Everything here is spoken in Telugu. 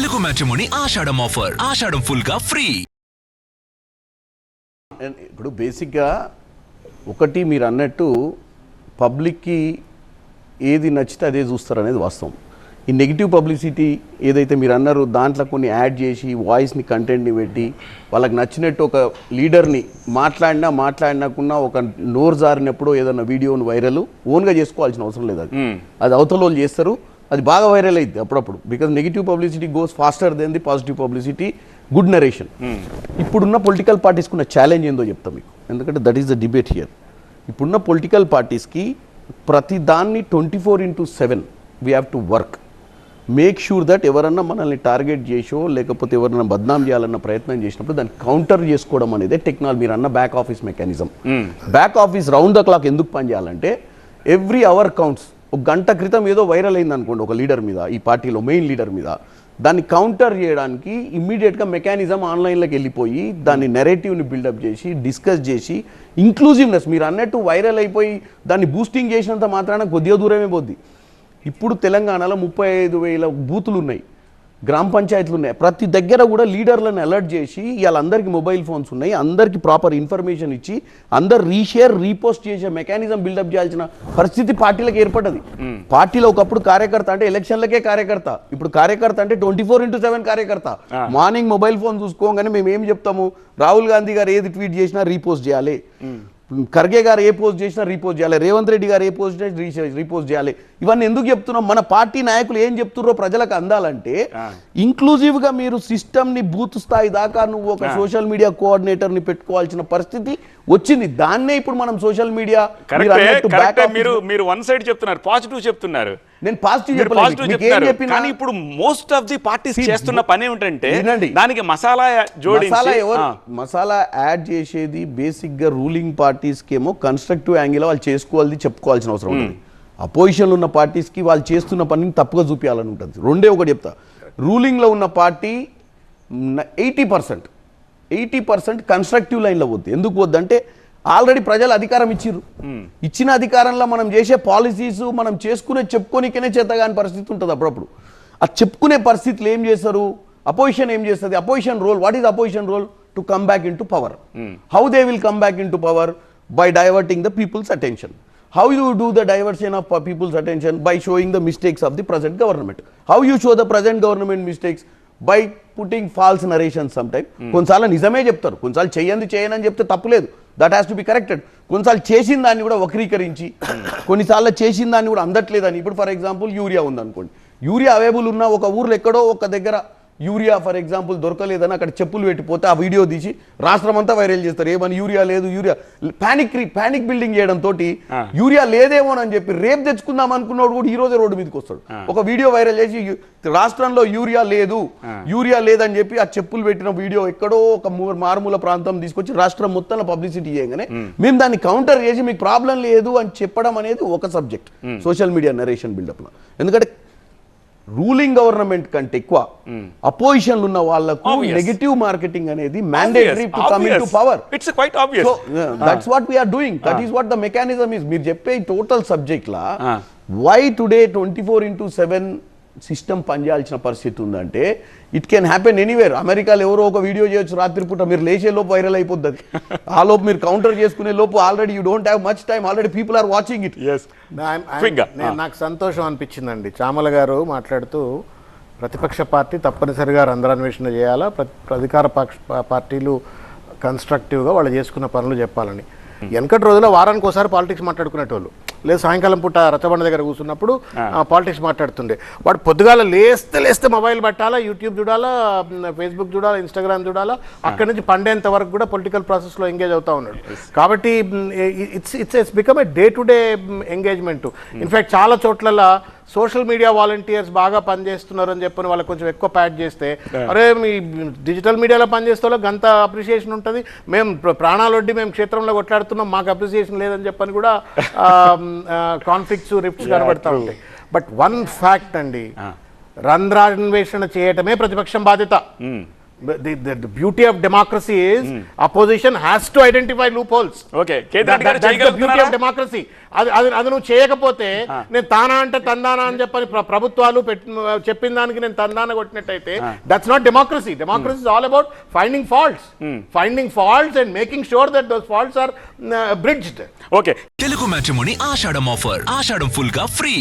తెలుగు మ్యాట్రిమోనీ ఆషాఢం ఆఫర్. ఆషాఢం ఫుల్ గా ఫ్రీ. ఇప్పుడు బేసిక్గా ఒకటి మీరు అన్నట్టు పబ్లిక్కి ఏది నచ్చితే అదే చూస్తారు అనేది వాస్తవం. ఈ నెగిటివ్ పబ్లిసిటీ ఏదైతే మీరు అన్నారో దాంట్లో కొన్ని యాడ్ చేసి వాయిస్ని కంటెంట్ని పెట్టి వాళ్ళకి నచ్చినట్టు ఒక లీడర్ని మాట్లాడినాకున్నా ఒక నోరు జారినప్పుడు ఏదన్నా వీడియోని వైరల్ ఓన్గా చేసుకోవాల్సిన అవసరం లేదు. అది అవతల వాళ్ళు చేస్తారు, అది బాగా వైరల్ అయింది అప్పుడప్పుడు. Because negative publicity goes faster than the positive publicity, good narration. ఇప్పుడున్న పొలిటికల్ పార్టీస్కి ఉన్న ఛాలెంజ్ ఏందో చెప్తాం మీకు, ఎందుకంటే that is the debate here. ఇప్పుడున్న పొలిటికల్ పార్టీస్కి ప్రతి దాన్ని 24/7 we have to work, make sure that ఎవరన్నా మనల్ని టార్గెట్ చేసో లేకపోతే ఎవరన్నా బద్నాం చేయాలన్న ప్రయత్నం చేసినప్పుడు దాన్ని కౌంటర్ చేసుకోవడం అనేది టెక్నాలజీ. మీరు అన్న back office mechanism. Back office round the clock ఎందుకు పనిచేయాలంటే ఎవ్రీ అవర్ కౌంట్స్. ఒక గంట క్రితం ఏదో వైరల్ అయింది అనుకోండి ఒక లీడర్ మీద, ఈ పార్టీలో మెయిన్ లీడర్ మీద, దాన్ని కౌంటర్ చేయడానికి ఇమ్మీడియట్గా మెకానిజం ఆన్లైన్లోకి వెళ్ళిపోయి దాన్ని నెరేటివ్ని బిల్డప్ చేసి డిస్కస్ చేసి ఇంక్లూజివ్నెస్ మీరు అన్నట్టు వైరల్ అయిపోయి దాన్ని బూస్టింగ్ చేసినంత మాత్రాన కొద్దిగా దూరమే పోద్ది. ఇప్పుడు తెలంగాణలో 35,000 బూతులు ఉన్నాయి, గ్రామ పంచాయతీలు ఉన్నాయి. ప్రతి దగ్గర కూడా లీడర్లను అలర్ట్ చేసి వాళ్ళందరికీ మొబైల్ ఫోన్స్ ఉన్నాయి, అందరికీ ప్రాపర్ ఇన్ఫర్మేషన్ ఇచ్చి అందరు రీషేర్ రీపోస్ట్ చేసే మెకానిజం బిల్డప్ చేయాల్సిన పరిస్థితి పార్టీలకు ఏర్పడ్డది. పార్టీలో ఒకప్పుడు కార్యకర్త అంటే ఎలక్షన్లకే కార్యకర్త, ఇప్పుడు కార్యకర్త అంటే 24/7 కార్యకర్త. మార్నింగ్ మొబైల్ ఫోన్ చూసుకోగానే మేము ఏం చెప్తాము, రాహుల్ గాంధీ గారు ఏది ట్వీట్ చేసినా రీపోస్ట్ చేయాలి, ఖర్గే గారు ఏ పోస్ట్ చేసినా రీపోస్ట్ చేయాలి, రేవంత్ రెడ్డి గారు ఏ పోస్ట్ చేసినా రీపోస్ట్ చేయాలి. ఇవన్నీ ఎందుకు చెప్తున్నాం, మన పార్టీ నాయకులు ఏం చెప్తున్నారో ప్రజలకు అందాలంటే. ఇంక్లూజివ్గా మీరు సిస్టమ్ని బూత్ స్థాయి దాకా నువ్వు ఒక సోషల్ మీడియా కోఆర్డినేటర్ని పెట్టుకోవాల్సిన పరిస్థితి వచ్చింది. దాన్నే ఇప్పుడు మనం సోషల్ మీడియా మీరు వన్ సైడ్ చెప్తున్నారు, పాజిటివ్ చెప్తున్నారు. నేను పాజిటివ్ చెప్పాను, కానీ ఇప్పుడు మోస్ట్ ఆఫ్ ది పార్టీస్ చేస్తున్న పని ఏమిటంటే దానికి మసాలా మసాలా యాడ్ చేసేది. బేసిక్ గా రూలింగ్ పార్టీస్ కి ఏమో కన్స్ట్రక్టివ్ యాంగిల్ వాళ్ళు చేసుకోవాలి, చెప్పుకోవాల్సిన అవసరం ఉంటుంది. అపోజిషన్లో ఉన్న పార్టీస్కి వాళ్ళు చేస్తున్న పనిని తప్పుగా చూపించాలని ఉంటుంది. రెండే ఒకటి చెప్తా, రూలింగ్లో ఉన్న పార్టీ 80% కన్స్ట్రక్టివ్ లైన్లో పోద్ది. ఎందుకు పోద్దంటే ఆల్రెడీ ప్రజలు అధికారం ఇచ్చిర్రు, ఇచ్చిన అధికారంలో మనం చేసే పాలసీస్ మనం చెప్పుకోనికనే చేతగాని పరిస్థితి ఉంటుంది. అప్పుడప్పుడు ఆ చెప్పుకునే పరిస్థితులు ఏం చేస్తారు, అపోజిషన్ ఏం చేస్తుంది, opposition role, what is opposition role? To come back into power. How they will come back into power? By diverting the people's attention. How you do the diversion of people's attention? By showing the mistakes of the present government. How you show the present government mistakes? By putting false narrations sometimes. కొన్నిసార్లు నిజమే చెప్తారు, కొన్నిసార్లు చేయనని చెప్తే తప్పులేదు, that has to be corrected. కొన్నిసార్లు చేసిన దాన్ని కూడా వక్రీకరించి, కొన్నిసార్లు చేసిన దాన్ని కూడా అందట్లేదని. ఇప్పుడు ఫర్ ఎగ్జాంపుల్ యూరియా ఉందనుకోండి, యూరియా అవైలబుల్ ఉన్న ఒక ఊర్లో ఎక్కడో ఒక దగ్గర యూరియా ఫర్ ఎగ్జాంపుల్ దొరకలేదని అక్కడ చెప్పులు పెట్టిపోతే ఆ వీడియో తీసి రాష్ట్రం అంతా వైరల్ చేస్తారు. ఏమని యూరియా లేదు, యూరియా పానిక్ బిల్డింగ్ చేయడం తోటి యూరియా లేదేమోనని చెప్పి రేపు తెచ్చుకుందాం అనుకున్నాడు కూడా ఈ రోజే రోడ్డు మీదకి వస్తాడు. ఒక వీడియో వైరల్ చేసి రాష్ట్రంలో యూరియా లేదని చెప్పి ఆ చెప్పులు పెట్టిన వీడియో ఎక్కడో ఒక మారుమూల ప్రాంతం తీసుకొచ్చి రాష్ట్రం మొత్తంలో పబ్లిసిటీ చేయగానే మేము దాన్ని కౌంటర్ చేసి మీకు ప్రాబ్లం లేదు అని చెప్పడం అనేది ఒక సబ్జెక్ట్ సోషల్ మీడియా నరేషన్ బిల్డప్లో. ఎందుకంటే రూలింగ్ గవర్నమెంట్ కంటే ఎక్కువ అపోజిషన్ ఉన్న వాళ్ళకు నెగటివ్ మార్కెటింగ్ అనేది mandatory to come into power. It's quite obvious. So that's what we are doing, that is what the mechanism is. మీరు చెప్పే టోటల్ సబ్జెక్ట్ లా వై టుడే 24/7 సిస్టమ్ పనిచేయాల్సిన పరిస్థితి ఉందంటే ఇట్ కెన్ హ్యాపెన్ ఎనీవేర్. అమెరికాలో ఎవరో ఒక వీడియో చేయొచ్చు రాత్రిపూట, మీరు లేచే లోపు వైరల్ అయిపోద్ది. ఆ లోపు మీరు కౌంటర్ చేసుకునే లోపు already you don't have much time, already people are watching it. నాకు సంతోషం అనిపించిందండి చామల గారు మాట్లాడుతూ, ప్రతిపక్ష పార్టీ తప్పనిసరిగా రంధ్రాన్వేషణ చేయాలా, అధికార పార్టీలు కన్స్ట్రక్టివ్గా వాళ్ళు చేసుకున్న పనులు చెప్పాలని. వెనకటి రోజుల్లో వారానికి ఒకసారి పాలిటిక్స్ మాట్లాడుకునేటోళ్ళు, లేదు సాయంకాలం పూట రచ్చబండ దగ్గర కూర్చున్నప్పుడు పాలిటిక్స్ మాట్లాడుతుండే. వాడు పొద్దుగాల లేస్తే మొబైల్ పట్టాలా, యూట్యూబ్ చూడాలా, ఫేస్బుక్ చూడాలా, ఇన్స్టాగ్రామ్ చూడాలా, అక్కడి నుంచి పండేంత వరకు కూడా పొలిటికల్ ప్రాసెస్లో ఎంగేజ్ అవుతూ ఉన్నాడు. కాబట్టి it's become a day to day engagement. In fact చాలా చోట్ల సోషల్ మీడియా వాలంటీర్స్ బాగా పనిచేస్తున్నారు అని చెప్పని వాళ్ళకి కొంచెం ఎక్కువ ప్యాడ్ చేస్తే, అరే మీ డిజిటల్ మీడియాలో పనిచేస్తే వాళ్ళకి అంత అప్రిషియేషన్ ఉంటుంది, మేము ప్రాణాలొడ్డి మేము క్షేత్రంలో కొట్లాడుతున్నాం, మాకు అప్రిషియేషన్ లేదని చెప్పని కూడా కాన్ఫ్లిక్ట్స్ రిఫ్ట్స్ కనబడతా ఉంటాయి. బట్ వన్ ఫ్యాక్ట్ అండి, రంధ్రాన్వేషణ చేయటమే ప్రతిపక్షం బాధ్యత. The beauty of democracy is opposition has to identify loopholes. Okay Kethireddy గారు That's the beauty చేయగలుగుతున్నారా? of democracy. అది నువ్వు చేయకపోతే నేను తానా అంటే తందానా అని చెప్పని ప్రభుత్వాలు చెప్పిన దానికి నేను తందాన కొట్టినట్టయితే that's not democracy. Democracy is all about finding faults and making sure that those faults are bridged. Okay Telugu matrimony Ashadham offer. Ashadham full గా ఫ్రీ.